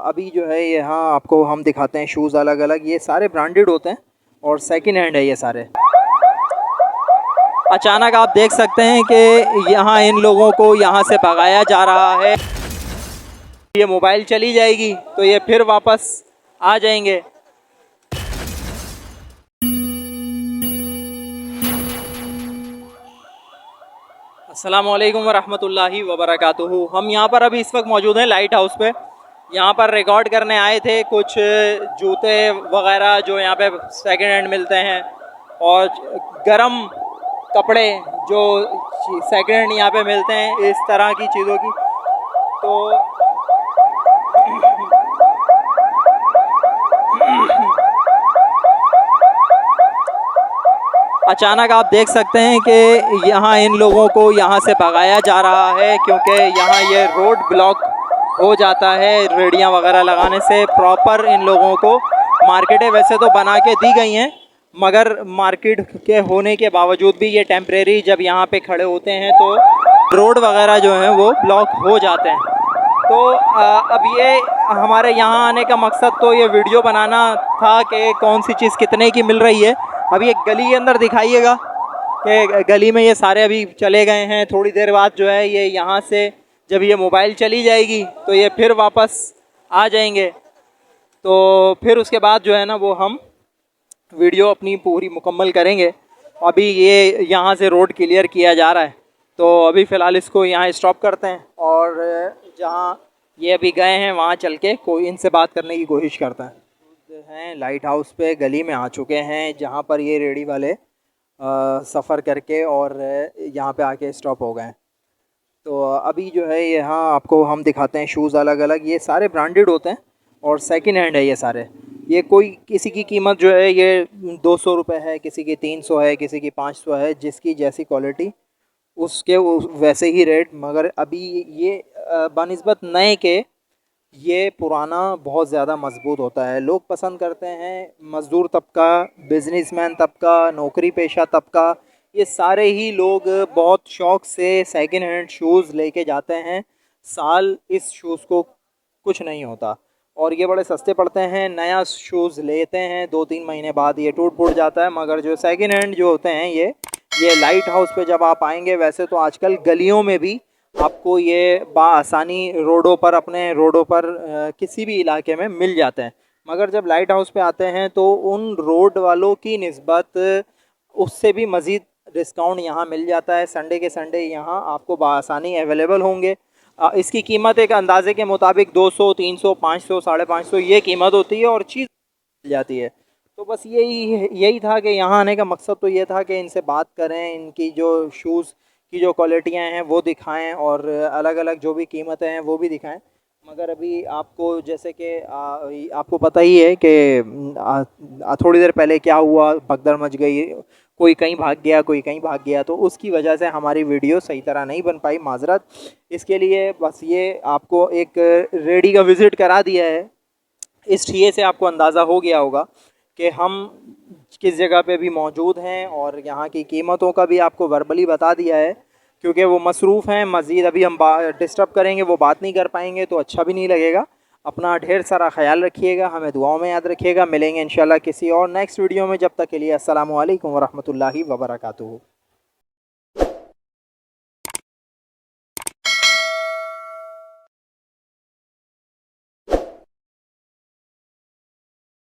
अभी जो है यहाँ आपको हम दिखाते हैं शूज़ अलग अलग। ये सारे ब्रांडेड होते हैं और सेकंड हैंड है ये सारे। अचानक आप देख सकते हैं कि यहाँ इन लोगों को यहाँ से भगाया जा रहा है। ये मोबाइल चली जाएगी तो ये फिर वापस आ जाएंगे। अस्सलामुअलैकुम वरहमतुल्लाहि वबरकातुहू। हम यहाँ पर अभी इस वक्त मौजूद हैं लाइट हाउस पे। यहाँ पर रिकॉर्ड करने आए थे कुछ जूते वगैरह जो यहाँ पे सेकंड हैंड मिलते हैं और गरम कपड़े जो सेकंड हैंड यहाँ पे मिलते हैं, इस तरह की चीज़ों की। तो अचानक आप देख सकते हैं कि यहाँ इन लोगों को यहाँ से भगाया जा रहा है क्योंकि यहाँ ये रोड ब्लॉक हो जाता है रेडियाँ वगैरह लगाने से। प्रॉपर इन लोगों को मार्केटें वैसे तो बना के दी गई हैं, मगर मार्केट के होने के बावजूद भी ये टेम्परेरी जब यहाँ पे खड़े होते हैं तो रोड वगैरह जो हैं वो ब्लॉक हो जाते हैं। तो अब ये हमारे यहाँ आने का मकसद तो ये वीडियो बनाना था कि कौन सी चीज़ कितने की मिल रही है। अभी एक गली के अंदर दिखाइएगा कि गली में ये सारे अभी चले गए हैं। थोड़ी देर बाद जो है ये यहाँ से जब ये मोबाइल चली जाएगी तो ये फिर वापस आ जाएंगे। तो फिर उसके बाद जो है ना वो हम वीडियो अपनी पूरी मुकम्मल करेंगे। अभी ये यहाँ से रोड क्लियर किया जा रहा है तो अभी फ़िलहाल इसको यहाँ स्टॉप करते हैं और जहाँ ये अभी गए हैं वहाँ चल के कोई इनसे बात करने की कोशिश करता है। लाइट हाउस पे गली में आ चुके हैं जहाँ पर ये रेडी वाले सफ़र करके और यहाँ पे आके स्टॉप हो गए हैं। तो अभी जो है यहाँ आपको हम दिखाते हैं शूज़ अलग अलग। ये सारे ब्रांडेड होते हैं और सेकंड हैंड है ये सारे। ये कोई किसी की कीमत जो है ये 200 रुपये है, किसी की 300 है, किसी की 500 है, जिसकी जैसी क्वालिटी उसके वैसे ही रेट। मगर अभी ये बनिस्बत नए के ये पुराना बहुत ज़्यादा मजबूत होता है। लोग पसंद करते हैं, मज़दूर तबका, बिजनेसमैन तबका, नौकरी पेशा तबका, ये सारे ही लोग बहुत शौक़ से सेकंड हैंड शूज़ लेके जाते हैं। साल इस शूज़ को कुछ नहीं होता और ये बड़े सस्ते पड़ते हैं। नया शूज़ लेते हैं 2-3 महीने बाद ये टूट फूट जाता है। मगर जो सेकंड हैंड जो होते हैं ये लाइट हाउस पे जब आप आएंगे, वैसे तो आजकल गलियों में भी आपको ये बाआसानी रोडों पर, अपने रोडों पर किसी भी इलाके में मिल जाते हैं। मगर जब लाइट हाउस पे आते हैं तो उन रोड वालों की निस्बत उससे भी मज़ीद डिस्काउंट यहाँ मिल जाता है। संडे के संडे यहाँ आपको बाआसानी अवेलेबल होंगे। इसकी कीमत एक अंदाज़े के मुताबिक 200, 300, 500, 550 ये कीमत होती है और चीज़ मिल जाती है। तो बस यही था कि यहाँ आने का मकसद तो ये था कि इनसे बात करें, इनकी जो शूज़ की जो क्वालिटियाँ हैं वो दिखाएं और अलग अलग जो भी कीमतें हैं वो भी दिखाएं। मगर अभी आपको जैसे कि आपको पता ही है कि थोड़ी देर पहले क्या हुआ, भगदड़ मच गई, कोई कहीं भाग गया, कोई कहीं भाग गया। तो उसकी वजह से हमारी वीडियो सही तरह नहीं बन पाई, माजरत इसके लिए। बस ये आपको एक रेडी का विज़िट करा दिया है। इस ठिये से आपको अंदाज़ा हो गया होगा कि हम किस जगह पे भी मौजूद हैं और यहाँ की कीमतों का भी आपको वर्बली बता दिया है। क्योंकि वो मसरूफ़ हैं, मज़ीद अभी हम डिस्टर्ब करेंगे, वो बात नहीं कर पाएंगे तो अच्छा भी नहीं लगेगा। अपना ढेर सारा ख्याल रखिएगा, हमें दुआओं में याद रखिएगा। मिलेंगे इंशाल्लाह किसी और नेक्स्ट वीडियो में। जब तक के लिए अस्सलामु अलैकुम वरहमतुल्लाहि वबरकातुहू।